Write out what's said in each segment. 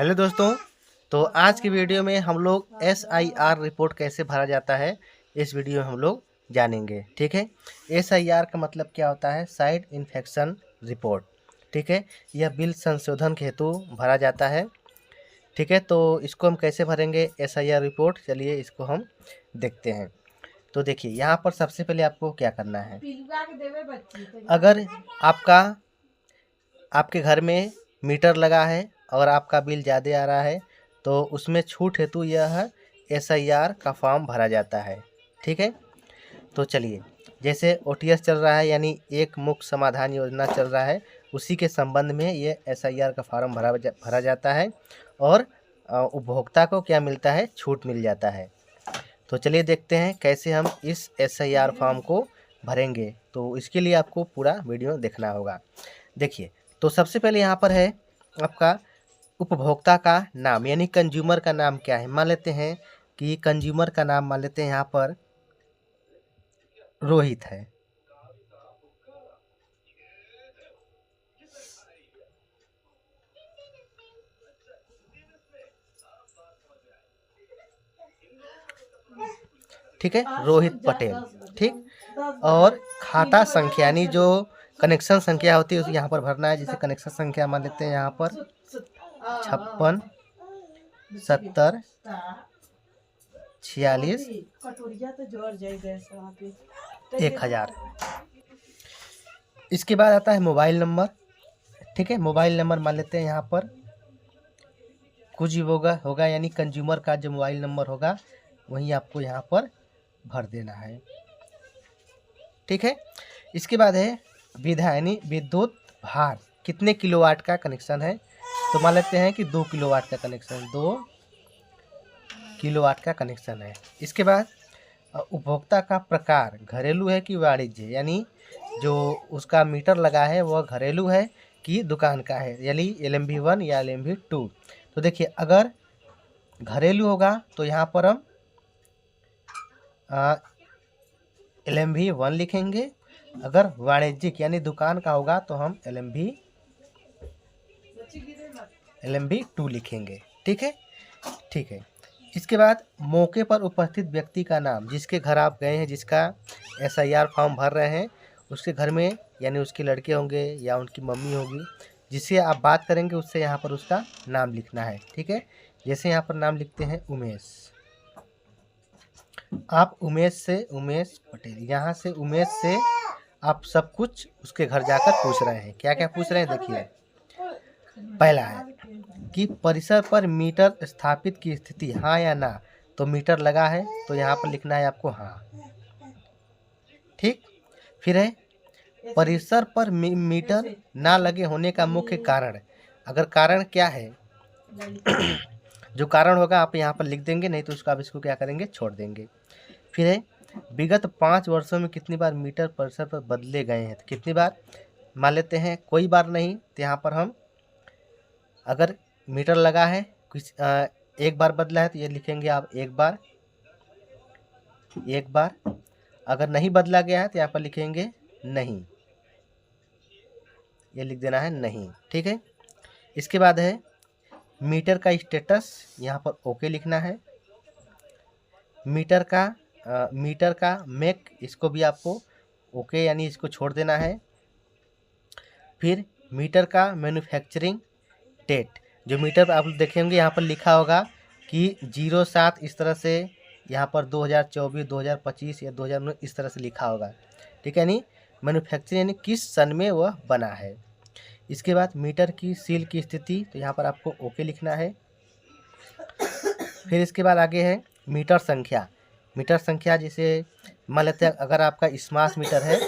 Hello दोस्तों। तो आज की वीडियो में हम लोग SIR रिपोर्ट कैसे भरा जाता है इस वीडियो में हम लोग जानेंगे। ठीक है, SIR का मतलब क्या होता है? Site infection report. ठीक है, यह बिल संशोधन के हेतु भरा जाता है। ठीक है, तो इसको हम कैसे भरेंगे SIR रिपोर्ट, चलिए इसको हम देखते हैं। तो देखिए यहाँ पर सबसे पहले आपको क्या करना है। अगर आपके घर में मीटर लगा है और आपका बिल ज़्यादा आ रहा है तो उसमें छूट हेतु यह SIR का फॉर्म भरा जाता है। ठीक है, तो चलिए, जैसे OTS चल रहा है यानी एक मुख्य समाधान योजना चल रहा है, उसी के संबंध में ये SIR का फॉर्म भरा जाता है और उपभोक्ता को क्या मिलता है? छूट मिल जाता है। तो चलिए देखते हैं कैसे हम इस SIR फॉर्म को भरेंगे। तो इसके लिए आपको पूरा वीडियो देखना होगा। देखिए, तो सबसे पहले यहाँ पर है आपका उपभोक्ता का नाम, यानी कंज्यूमर का नाम क्या है। मान लेते हैं कि कंज्यूमर का नाम मान लेते हैं यहाँ पर रोहित है। ठीक है, रोहित पटेल। ठीक, और खाता संख्या यानी जो कनेक्शन संख्या होती है उसे यहाँ पर भरना है। जैसे कनेक्शन संख्या मान लेते हैं यहाँ पर 56 70 46 1000। इसके बाद आता है मोबाइल नंबर। ठीक है, मोबाइल नंबर मान लेते हैं यहाँ पर कुछ होगा यानी कंज्यूमर का जो मोबाइल नंबर होगा वही आपको यहाँ पर भर देना है। ठीक है, इसके बाद है विधा यानी विद्युत भार, कितने किलोवाट का कनेक्शन है। तो मान लेते हैं कि 2 किलोवाट का कनेक्शन, 2 किलोवाट का कनेक्शन है। इसके बाद उपभोक्ता का प्रकार घरेलू है कि वाणिज्य, यानी जो उसका मीटर लगा है वह घरेलू है कि दुकान का है, यानी LMV1 या LMV2। तो देखिए, अगर घरेलू होगा तो यहाँ पर हम LMV1 लिखेंगे। अगर वाणिज्यिक यानी दुकान का होगा तो हम LMV2 लिखेंगे। ठीक है, ठीक है। इसके बाद मौके पर उपस्थित व्यक्ति का नाम, जिसके घर आप गए हैं, जिसका SIR फॉर्म भर रहे हैं, उसके घर में यानी उसके लड़के होंगे या उनकी मम्मी होगी, जिससे आप बात करेंगे उससे यहाँ पर उसका नाम लिखना है। ठीक है, जैसे यहाँ पर नाम लिखते हैं उमेश, आप उमेश पटेल, यहाँ से उमेश से आप सब कुछ उसके घर जाकर पूछ रहे हैं। क्या क्या पूछ रहे हैं देखिए। पहला है कि परिसर पर मीटर स्थापित की स्थिति, हाँ या ना। तो मीटर लगा है तो यहाँ पर लिखना है आपको हाँ। ठीक, फिर है परिसर पर मीटर ना लगे होने का मुख्य कारण। अगर कारण क्या है जो कारण होगा आप यहाँ पर लिख देंगे, नहीं तो उसको आप इसको क्या करेंगे, छोड़ देंगे। फिर है विगत 5 वर्षों में कितनी बार मीटर परिसर पर बदले गए हैं। तो कितनी बार, मान लेते हैं कोई बार नहीं, तो यहाँ पर हम अगर मीटर लगा है कुछ एक बार बदला है तो ये लिखेंगे आप एक बार। अगर नहीं बदला गया है तो यहाँ पर लिखेंगे नहीं, ये लिख देना है नहीं। ठीक है, इसके बाद है मीटर का स्टेटस, यहाँ पर ओके लिखना है। मीटर का मेक, इसको भी आपको ओके यानी इसको छोड़ देना है। फिर मीटर का मैन्युफैक्चरिंग डेट, जो मीटर पर आप देखेंगे यहाँ पर लिखा होगा कि 07 इस तरह से, यहाँ पर 2024 2025 या 2019 इस तरह से लिखा होगा। ठीक है, यानी मैन्युफैक्चरिंग यानी किस सन में वह बना है। इसके बाद मीटर की सील की स्थिति, तो यहाँ पर आपको ओके लिखना है। फिर इसके बाद आगे है मीटर संख्या, जैसे मान लेते हैं अगर आपका स्मार्ट मीटर है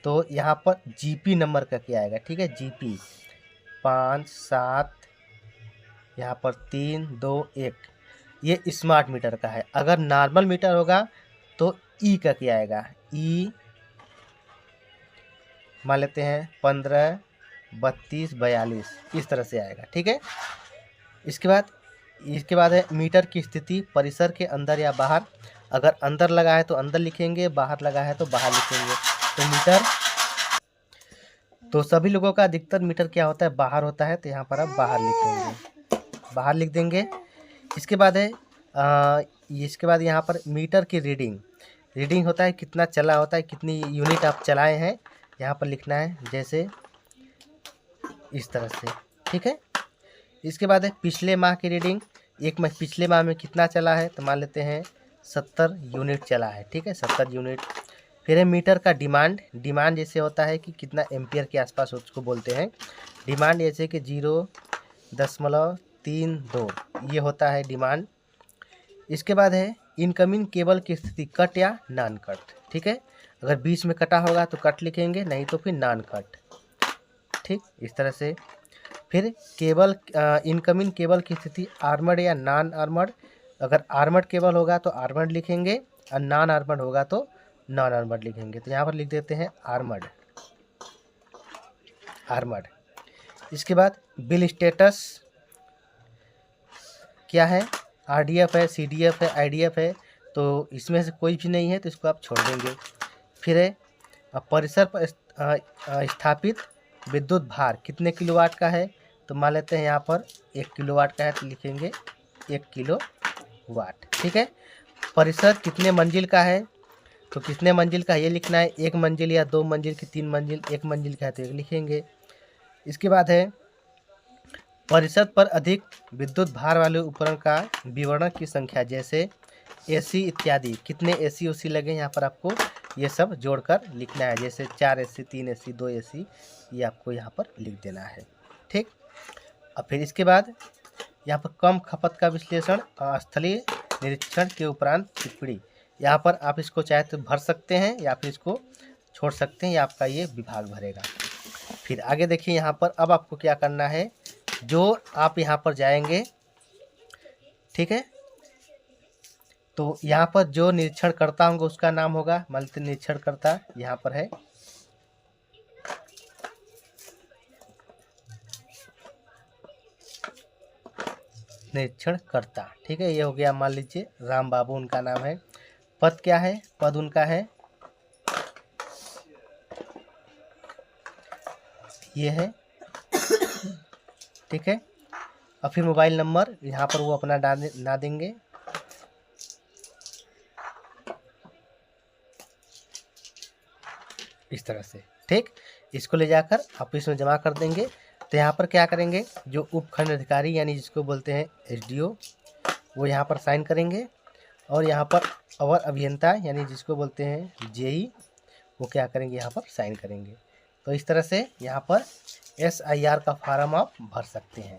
तो यहाँ पर GP नंबर का क्या आएगा। ठीक है, GP 5 7 यहाँ पर 3 2 1, ये स्मार्ट मीटर का है। अगर नॉर्मल मीटर होगा तो ई का क्या आएगा, ई मान लेते हैं 15 32 42 इस तरह से आएगा। ठीक है, इसके बाद है मीटर की स्थिति परिसर के अंदर या बाहर। अगर अंदर लगा है तो अंदर लिखेंगे, बाहर लगा है तो बाहर लिखेंगे। तो मीटर, तो सभी लोगों का अधिकतर मीटर क्या होता है, बाहर होता है, तो यहाँ पर आप बाहर लिखेंगे। बाहर लिख देंगे। इसके बाद है इसके बाद यहाँ पर मीटर की रीडिंग होता है कितना चला होता है, कितनी यूनिट आप चलाए हैं, यहाँ पर लिखना है जैसे इस तरह से, ठीक है। इसके बाद है पिछले माह की रीडिंग, पिछले माह में कितना चला है, तो मान लेते हैं 70 यूनिट चला है, ठीक है, 70 यूनिट। फिर है मीटर का डिमांड जैसे होता है कि कितना एम्पियर के आसपास उसको बोलते हैं डिमांड, जैसे कि 0.32 ये होता है डिमांड। इसके बाद है इनकमिंग केबल की स्थिति, कट या नॉन कट, ठीक है। अगर बीच में कटा होगा तो कट लिखेंगे, नहीं तो फिर नॉन कट, ठीक, इस तरह से। फिर इनकमिंग केबल की स्थिति आर्मर्ड या नॉन आर्मर्ड, अगर आर्मर्ड केबल होगा तो आर्मर्ड लिखेंगे और नॉन आर्मर्ड होगा तो नॉन आर्मर्ड लिखेंगे। तो यहाँ पर लिख देते हैं आर्मर्ड। इसके बाद बिल स्टेटस क्या है, आरडीएफ है, सीडीएफ है, आईडीएफ है, तो इसमें से कोई भी नहीं है तो इसको आप छोड़ देंगे। फिर है परिसर पर स्थापित विद्युत भार कितने किलोवाट का है, तो मान लेते हैं यहाँ पर 1 किलोवाट का है तो लिखेंगे 1 किलोवाट, ठीक है। परिसर कितने मंजिल का है, तो कितने मंजिल का ये लिखना है, 1 मंजिल या 2 मंजिल की 3 मंजिल, 1 मंजिल का है तो 1 लिखेंगे। इसके बाद है परिसर पर अधिक विद्युत भार वाले उपकरण का विवरण की संख्या, जैसे एसी इत्यादि, कितने एसी उसी लगे यहाँ पर आपको ये सब जोड़कर लिखना है, जैसे 4 एसी, 3 एसी, 2 एसी, ये आपको यहाँ पर लिख देना है, ठीक। और फिर इसके बाद यहाँ पर कम खपत का विश्लेषण, स्थलीय निरीक्षण के उपरांत टिप्पणी, यहाँ पर आप इसको चाहे तो भर सकते हैं या फिर इसको छोड़ सकते हैं, या आपका ये विभाग भरेगा। फिर आगे देखिए यहाँ पर अब आपको क्या करना है, जो आप यहाँ पर जाएंगे, ठीक है, तो यहाँ पर जो निरीक्षण करता होगा उसका नाम होगा, मान लीजिए निरीक्षण करता यहाँ पर है, निरीक्षण करता, ठीक है, ये हो गया, मान लीजिए राम बाबू उनका नाम है। पद क्या है, पद उनका है ये है, ठीक है। और फिर मोबाइल नंबर यहाँ पर वो अपना ना देंगे, इस तरह से, ठीक। इसको ले जाकर ऑफिस में जमा कर देंगे। तो यहाँ पर क्या करेंगे, जो उपखंड अधिकारी यानी जिसको बोलते हैं एसडीओ, वो यहाँ पर साइन करेंगे, और यहाँ पर अवर अभियंता यानी जिसको बोलते हैं जेई, वो क्या करेंगे, यहाँ पर साइन करेंगे। तो इस तरह से यहाँ पर SIR का फॉर्म आप भर सकते हैं।